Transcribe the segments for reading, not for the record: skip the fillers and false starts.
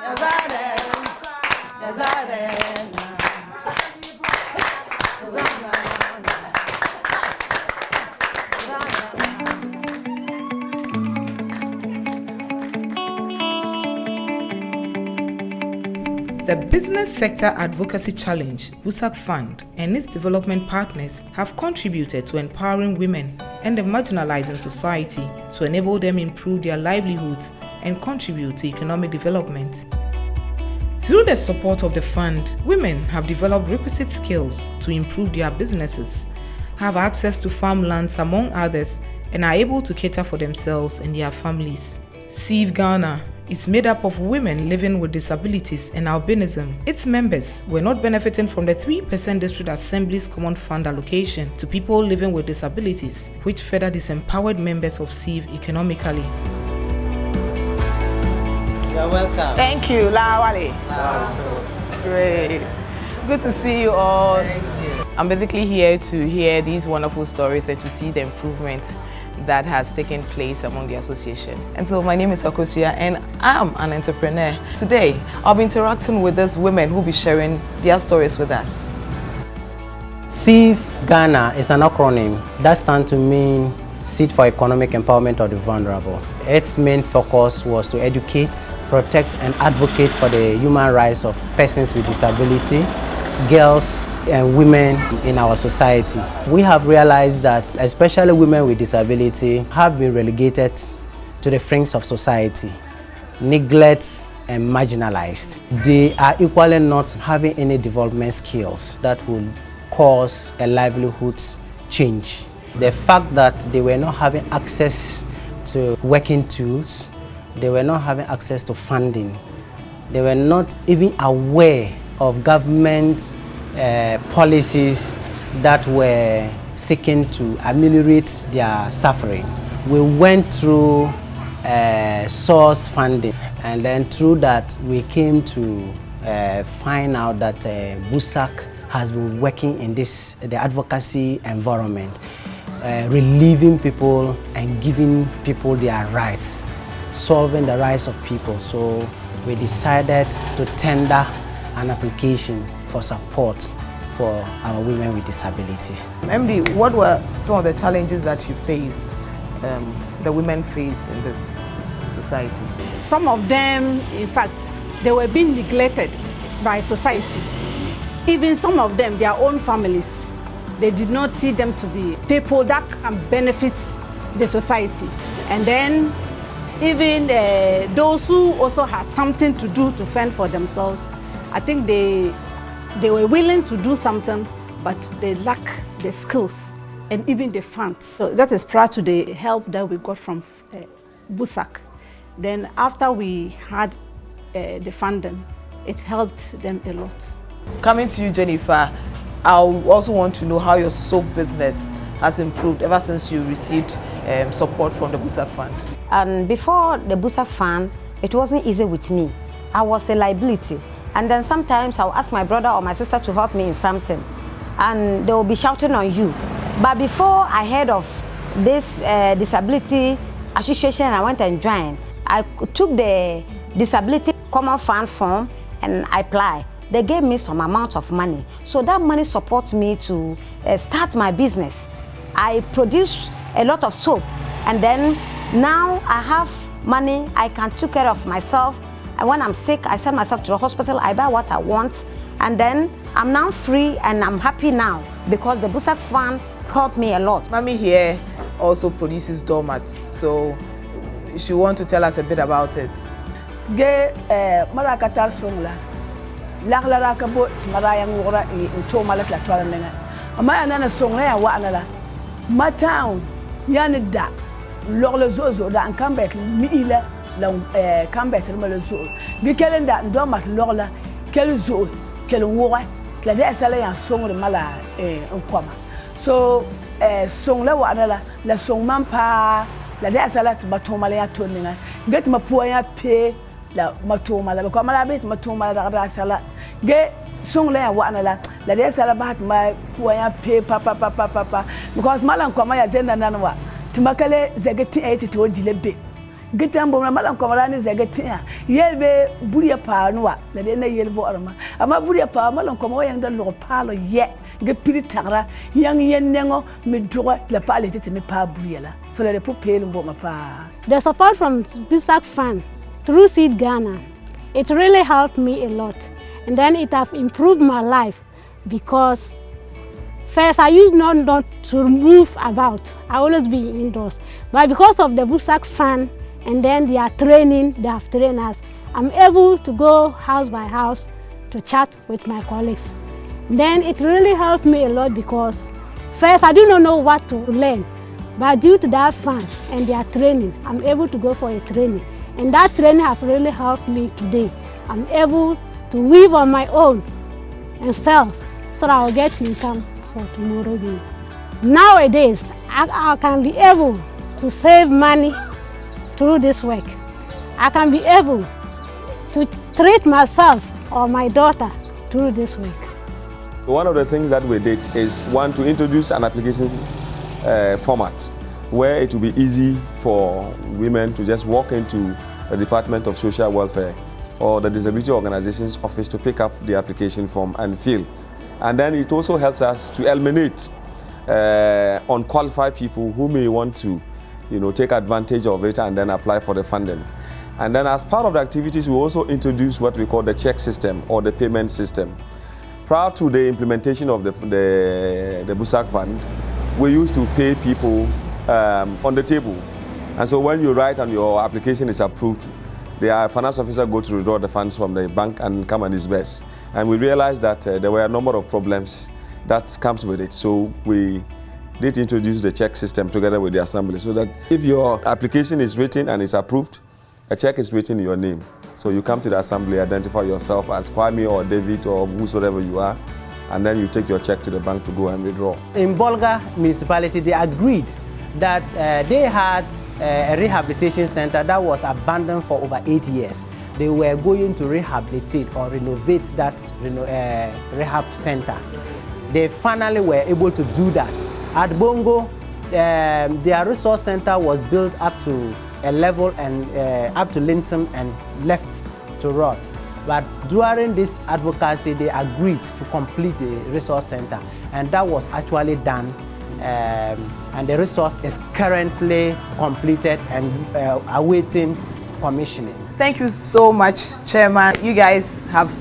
The Business Sector Advocacy Challenge, BUSAC Fund, and its development partners have contributed to empowering women and the marginalized in society to enable them improve their livelihoods and contribute to economic development. Through the support of the fund, women have developed requisite skills to improve their businesses, have access to farmlands among others, and are able to cater for themselves and their families. SIV Ghana is made up of women living with disabilities and albinism. Its members were not benefiting from the 3% District Assembly's Common Fund allocation to people living with disabilities, which further disempowered members of SIV economically. You're welcome. Thank you, Lawale. Great. Good to see you all. Thank you. I'm basically here to hear these wonderful stories and to see the improvement that has taken place among the association. And so my name is Okosuya and I'm an entrepreneur. Today, I'll be interacting with these women who will be sharing their stories with us. SIV Ghana is an acronym that stands to mean Seed for Economic Empowerment of the Vulnerable. Its main focus was to educate, protect and advocate for the human rights of persons with disability, girls and women in our society. We have realized that especially women with disability have been relegated to the fringe of society, neglected and marginalized. They are equally not having any development skills that will cause a livelihood change. The fact that they were not having access to working tools, they were not having access to funding, they were not even aware of government policies that were seeking to ameliorate their suffering. We went through source funding, and then through that we came to find out that BUSAC has been working in the advocacy environment, relieving people and giving people their rights, solving the rights of people. So we decided to tender an application for support for our women with disabilities. MD, what were some of the challenges that you faced, the women face in this society? Some of them, in fact, they were being neglected by society. Even some of them, their own families, they did not see them to be people that can benefit the society. And then even those who also had something to do to fend for themselves, I think they were willing to do something, but they lack the skills and even the funds. So that is prior to the help that we got from BUSAC. Then after we had the funding, it helped them a lot. Coming to you, Jennifer, I also want to know how your soap business has improved ever since you received support from the BUSAC Fund. And before the BUSAC Fund, it wasn't easy with me. I was a liability. And then sometimes I'll ask my brother or my sister to help me in something, and they will be shouting on you. But before I heard of this disability association, I went and joined. I took the disability common fund form and I applied. They gave me some amount of money. So that money supports me to start my business. I produce a lot of soap, and then now I have money. I can take care of myself. And when I'm sick, I send myself to the hospital, I buy what I want, and then I'm now free and I'm happy now because the BUSAC Fund helped me a lot. Mommy here also produces doormats, so she want to tell us a bit about it. Ge marakatar songla laglara ka bo marayang ngora to malak la twala nena ama anana songla ya wa anala matown yani da loglo zozo da an kambet mi ila la kambet ma le zo bi kelenda ndo mat logla kel zo kel ngora la de sala ya songre mala nkoma so songla wa anala la songman pa la de sala to batomala ya tonninga get ma puwa ya pe la matoma la ko mala bet matoma la da sala ge song la wa na la de sala ba ma puwa ya pe papa because mala ko ma ya zenda nanwa timakale zageti 80 to dilebe gitan bo malam kamarani zagatia yelbe buriya panwa la de na yelbo arma ama buriya pa malam kamar yang dan lo palo ye ge piri tagra yang yennengo mi doga la pale tete mi pa buriya la so la de po pele mbo ma pa. The support from BUSAC Fund through Seed Ghana, it really helped me a lot, and then it have improved my life because first I used not to move about. I always be indoors, but because of the BUSAC Fund and then their training, they have trained us, I'm able to go house by house to chat with my colleagues. Then it really helped me a lot because first I do not know what to learn, but due to that fund and their training, I'm able to go for a training. And that training have really helped me today. I'm able to weave on my own and sell so that I'll get income for tomorrow day. Nowadays, I can be able to save money through this work. I can be able to treat myself or my daughter through this work. One of the things that we did is to introduce an application format where it will be easy for women to just walk into the Department of Social Welfare or the Disability Organizations office to pick up the application form and fill. And then it also helps us to eliminate unqualified people who may want to take advantage of it and then apply for the funding. And then as part of the activities, we also introduce what we call the check system or the payment system. Prior to the implementation of the BUSAC Fund, we used to pay people on the table. And so when you write and your application is approved, the finance officer go to withdraw the funds from the bank and come and disburse. And we realized that there were a number of problems that comes with it. So we did introduce the check system together with the assembly so that if your application is written and is approved, a check is written in your name. So you come to the assembly, identify yourself as Kwame or David or whosoever you are, and then you take your check to the bank to go and withdraw. In Bolga municipality, they agreed that they had a rehabilitation center that was abandoned for over 8 years. They were going to rehabilitate or renovate that rehab center. They finally were able to do that. At Bongo, their resource center was built up to a level and up to lintel and left to rot. But during this advocacy, they agreed to complete the resource center, and that was actually done. And the resource is currently completed and awaiting commissioning. Thank you so much, Chairman. You guys have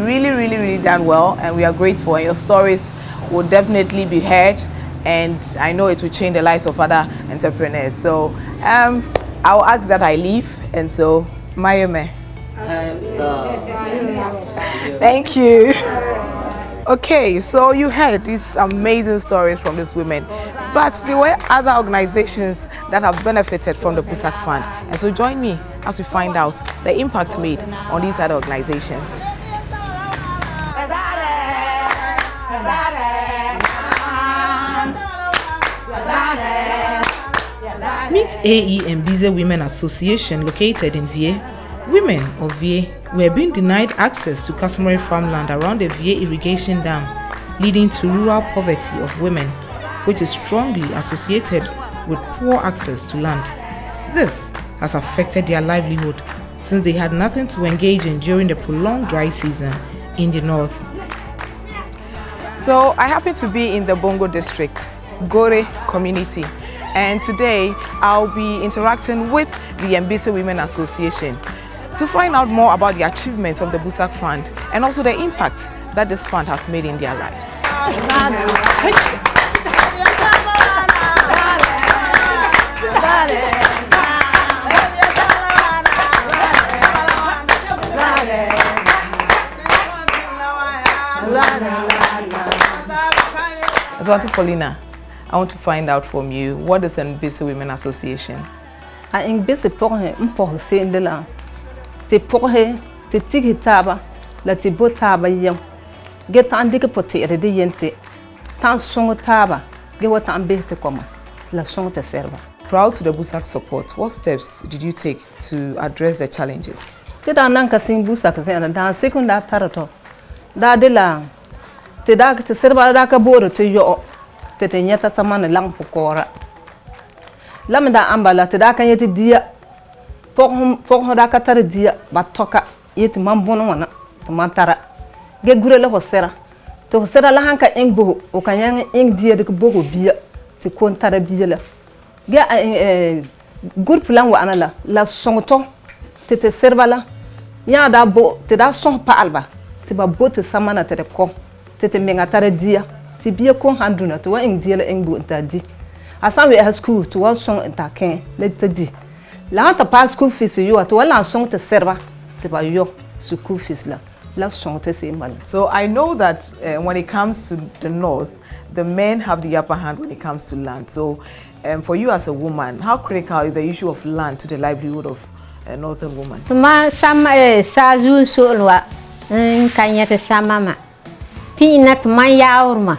really done well, and we are grateful. And your stories will definitely be heard, and I know it will change the lives of other entrepreneurs. So I'll ask that I leave, and so Mayome. Thank you. Okay, so you heard these amazing stories from these women, but there were other organizations that have benefited from the BUSAC Fund, and so join me as we find out the impact made on these other organizations. Meet AE and Bize Women Association located in Vie. Women of Vie were being denied access to customary farmland around the Vie irrigation dam, leading to rural poverty of women, which is strongly associated with poor access to land. This has affected their livelihood since they had nothing to engage in during the prolonged dry season in the north. So I happen to be in the Bongo district, Gore community, and today I'll be interacting with the Mbise Women Association to find out more about the achievements of the BUSAC Fund and also the impact that this fund has made in their lives. So Auntie Paulina, I want to find out from you, what is an Mbise Women Association? Mbise pour c'est de là. Te porhe te tigi taba la te botaba yam get andi ke pote de yente tan song taba ge wata ambe te koma la song te serva. Proud to the BUSAC support, what steps did you take to address the challenges? Te da nan ka sin BUSAC se da sekunda tarato da de la te da te serva da ka boro te yo te nyata samana lang pokora lamda ambala te da kan yete dia pok da katara dia ba toka yeti mambono wana to mantara ge gurele ho sera to sera la hanka engbo o kanyang eng dia de bogo bia ti kontara bia la ge gur plan wa anala la songto te servala ya da bo te da song pa alba te ba bo te samana te ko te menga tara dia ti bia ko handuna to wa eng dia la engbo ta di asan we school to wa song ta ken le te di la ta pas school fees yo to wala song te serva te ba yo school fees la song te se mal. So I know that when it comes to the north, the men have the upper hand when it comes to land. So for you as a woman, how critical is the issue of land to the livelihood of a northern woman? Ma sama sa zu solwa kanya te sama ma pinat ma yaurma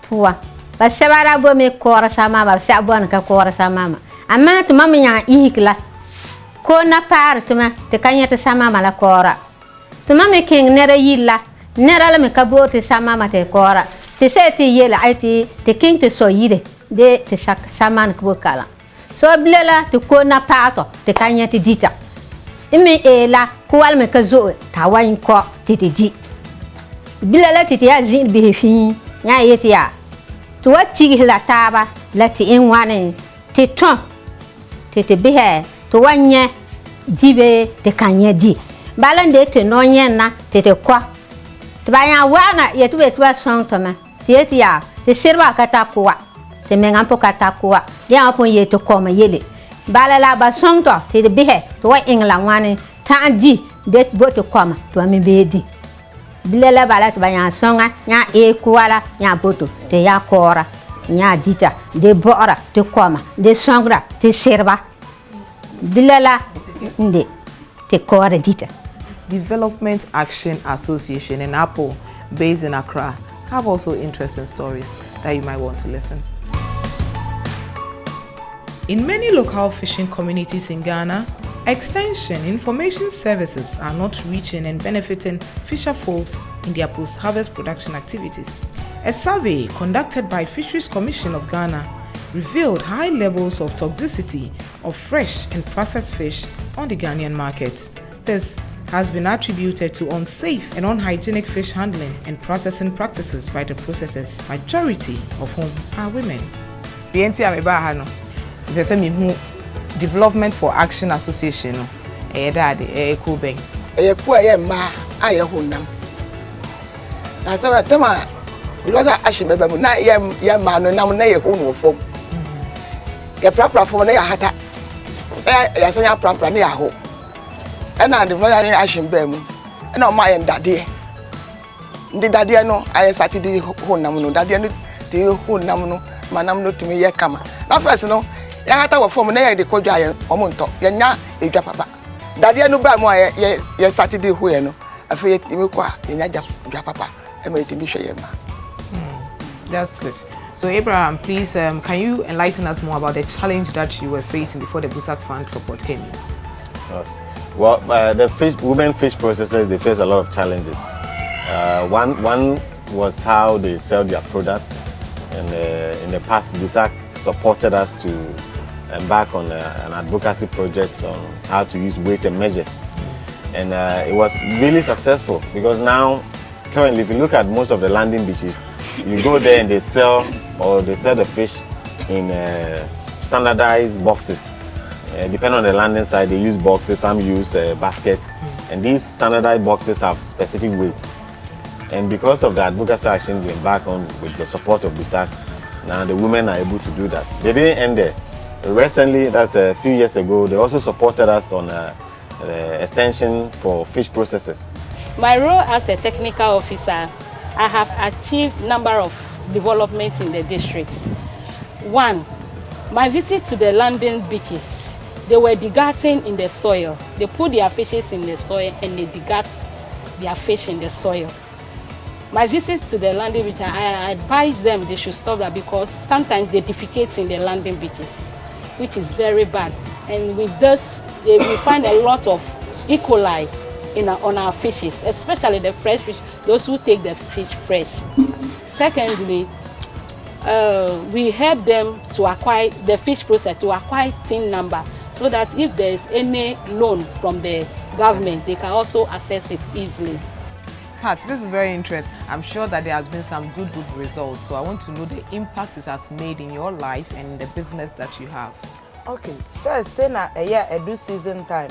puwa ba sabara bo me kora sama ba sa bon ka kora sama ma amma to mama nya ihikla ko na par to ma te kanya te sama ma la kora to mama king nera yilla nera la me ka bo te sama ma te kora te se te yela ai te king te so yide de te sama ko kala so blela te ko na pato te kanya te dita ime ela ko wal me ka zo ta wan ko te di blela te ya zin bi fi nya yeti ya to wati la taba la te en wane te ton te bihe to wanye dibe te kanya di balande te no na te kwa to banya wana yetu betu song to ma te ya te serva kata kwa te menga po kata kwa ya po yeto koma yele balala ba song to te bihe to wa ingla wane ta di det boto koma to mi bedi bilela bala to banya songa nya e kwala nya boto te ya kora nya dita de bora te koma de songra te serva bilela nde te kora dita. Development Action Association in Apple, based in Accra, have also interesting stories that you might want to listen. In many local fishing communities in Ghana, extension information services are not reaching and benefiting fisher folks in their post-harvest production activities. A survey conducted by Fisheries Commission of Ghana revealed high levels of toxicity of fresh and processed fish on the Ghanaian market. This has been attributed to unsafe and unhygienic fish handling and processing practices by the processors, majority of whom are women. Development for Action Association Kubeng. And I developed action bem. And on my end that day. The daddy no, I started the whole namuno, daddy the whole namuno, manam to me ya kama. Now first no, ya hata wa form na the koja omonto. Ya nya e dwa papa. Daddy no ba mo ya started the whole no. Afi timi kwa ya nya dwa papa. E me timi hwe ma. That's good. So Abraham, please can you enlighten us more about the challenge that you were facing before the BUSAC Fund support came in? Well, the women fish processors, they face a lot of challenges. One was how they sell their products. And in the past, BUSAC supported us to embark on an advocacy project on how to use weight and measures. And it was really successful because now, currently, if you look at most of the landing beaches, you go there and they sell the fish in standardized boxes. Depending on the landing side, they use boxes, some use basket, and these standardized boxes have specific weights. And because of the advocacy action we embarked on with the support of BUSAC, now the women are able to do that. They didn't end there. Recently, that's a few years ago, they also supported us on extension for fish processors. My role as a technical officer, I have achieved a number of developments in the district. One, my visit to the landing beaches. They were degassing in the soil. They put their fishes in the soil and they degass their fish in the soil. My visits to the landing beaches, I advise them they should stop that because sometimes they defecate in the landing beaches, which is very bad. And with this, we find a lot of E. coli on our fishes, especially the fresh fish, those who take the fish fresh. Secondly, we help them to acquire the fish process, to acquire tin number so that if there is any loan from the government, they can also access it easily. Pat, this is very interesting. I'm sure that there has been some good results. So I want to know the impact it has made in your life and in the business that you have. Okay, first, say na edu season time.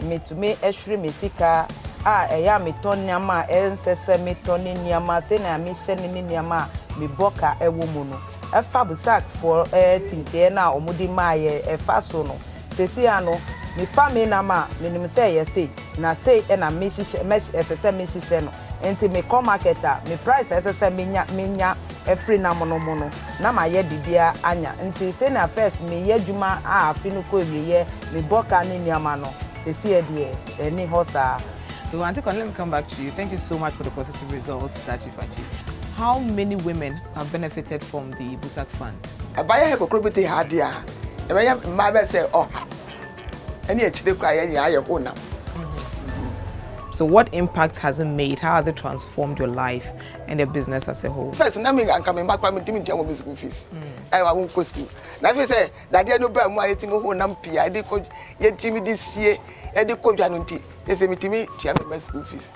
Me to me eshri me sika. Me ton nyama, ensese me toni nyama. Say na me sheni ni nyama. Me boka ewo mono. Efa BUSAC for tintie na omudi ma ye efa so no. Sesi ano me family na ma me nim say yes na say na me hihye me esese me hihye no. Enti me come marketer me price esese me nya every na mono na ma ye bibia anya nti say na first me ye djuma afi no ko ye me boka ni nyama no sesi e de any hosa. So Auntie Con, let me come back to you. Thank you so much for the positive results that you've achieved. How many women have benefited from the BUSAC Fund? Abaya ko krobete hadia. Abaya maba say any echide kwa ye hona. So what impact has it made? How has it transformed your life and your business as a whole? First, na me come back from me tell school fees. I won't go school. Now if say that there no be mo ayetimi honam pia, e dey ko yetimi this year, e dey ko dwanunti. They say me timi tia me school fees.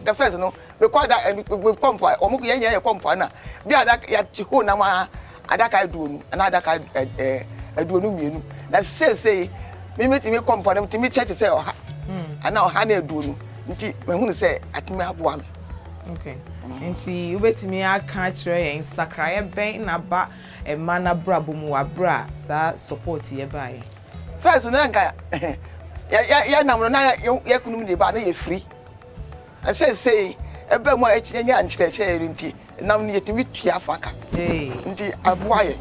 The first no, we call that we come for omo ko ye come for na. Bi ada ya honam adaka eduonu, na adaka eduonu mienu. Na say me timi come for them timi church say oha. And now ha na eduonu. Nti me hu say atimi aboa me. Okay. Nti ubetimi aka kire yen sakraye ben na ba e mana brabo mu abra sa support ye bae. First na nka ya nam no na ya kunum de ba na ye free. I say ebe mo echi nya nchiteche nti nam no yetimi tua faka. Nti aboa ye.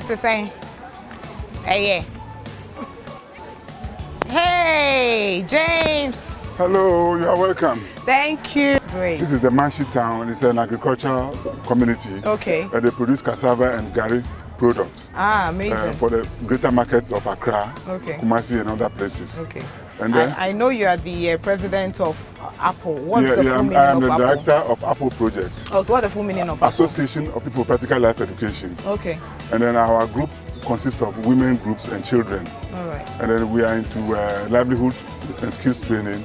To say. Yeah. Hey, James. Hello, you are welcome. Thank you. Great. This is the Manshi town. It's an agricultural community. Okay. They produce cassava and gari products. Amazing. For the greater markets of Accra, okay, Kumasi and other places. Okay. And I know you are the president of Apple. What's the full meaning I am of the Apple? director of Apple Project. Okay, what's the full meaning of Apple? Association of People with Practical Life Education. Okay. And then our group consists of women groups and children. All right. And then we are into livelihood and skills training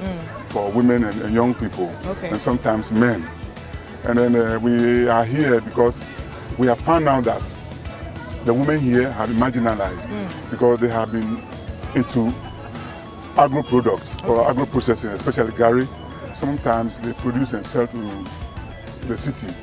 for women and young people, okay, and sometimes men. And then we are here because we have found out that the women here have been marginalized because they have been into agro products or agro processing, especially gari. Sometimes they produce and sell to the city.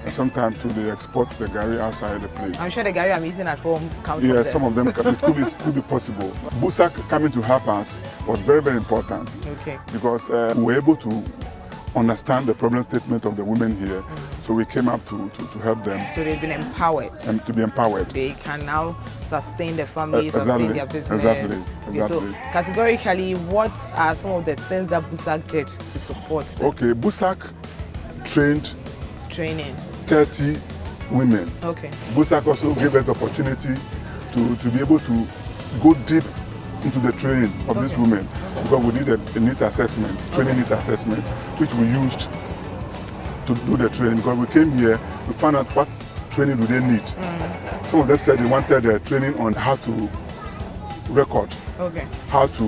And sometimes they export the gari outside the place. I'm sure the gari I'm using at home comes from Yeah, there. some of them could be possible. BUSAC coming to help us was very, very important. Okay. Because we were able to understand the problem statement of the women here. So we came up to help them. So they've been empowered. And to be empowered. They can now sustain their family, Exactly. sustain their business. Exactly. Okay, so categorically, what are some of the things that BUSAC did to support them? Okay, BUSAC trained training 30 women. Okay. BUSAC also gave us the opportunity to be able to go deep into the training of these women because we did a needs assessment, training needs assessment, which we used to do the training. Because we came here, we found out what training do they need. Some of them said they wanted training on how to record, how to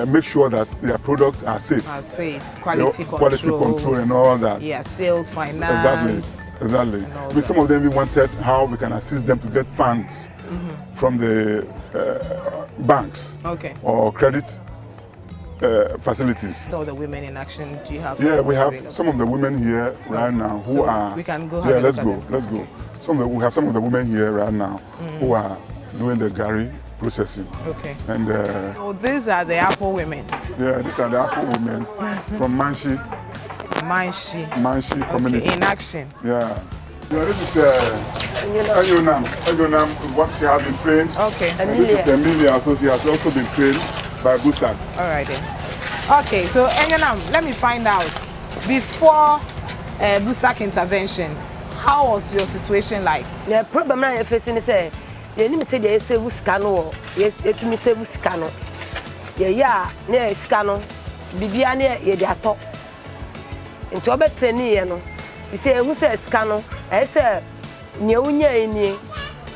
make sure that their products are safe. Quality control and all that. Yeah, sales, finance. Exactly. Some of them we wanted how we can assist them to get funds from the banks or credit facilities. So the women in action, do you have? Yeah, we have some of the women here right now who are. We can go. Yeah, let's go. We have some of the women here right now who are doing the gari processing. Okay. And so these are the Apple women. Yeah, these are the Apple women from Manshi community. In action. Yeah. This is Enyonam, what she has been trained. Okay. And this is Emilia, so she has also been trained by BUSAC. All right then. Okay, so Enyonam, let me find out, before BUSAC intervention, how was your situation like? The problem I'm facing is you need to say they say scanner, yes, it me say scanner. Yeah, near scanner, Bibiane, ye de ato. Into a training, you know. She say, who says scanner? I say, nea wonya ni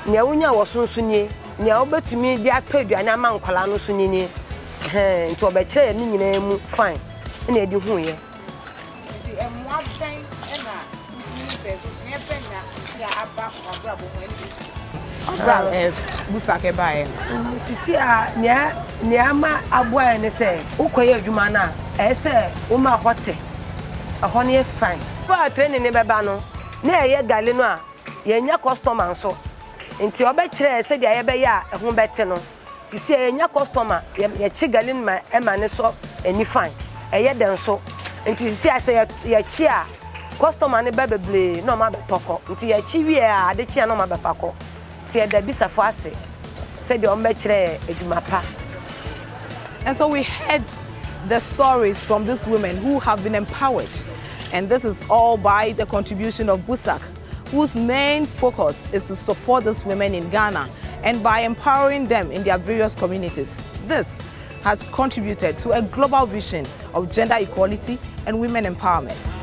nea wonya wo sonso ni nea wobetumi di atɔ aduane ama nkwala no so ni nti obɛkyerɛ ni nyina mu fine na edi hu ye nti emwa bɛn na ntumi sɛ so ne bɛn na nti aba abra bo ho ni abra BUSAC bae sisi a nea ma aboa ne sɛ ukoye adwuma na ɛsɛ wo ma hote ɛhɔ ne fine ba training ne bɛba no na ɛyɛ gale no a yɛnya customer nso nti obɛkyerɛ sɛ dia yɛbɛyɛ a ɛho bɛte no sisi yɛnya customer yɛkye gale no ma ɛma ne so ani fine ɛyɛ den so nti sisi asɛ yɛkye a customer ne beble na ma betoko nti yɛkye wie a ade kye na ma befako nti yɛda bisafo ase sɛ dia ombɛkyerɛ adwuma pa. And so we heard the stories from these women who have been empowered, and this is all by the contribution of BUSAC, whose main focus is to support these women in Ghana and by empowering them in their various communities. This has contributed to a global vision of gender equality and women empowerment.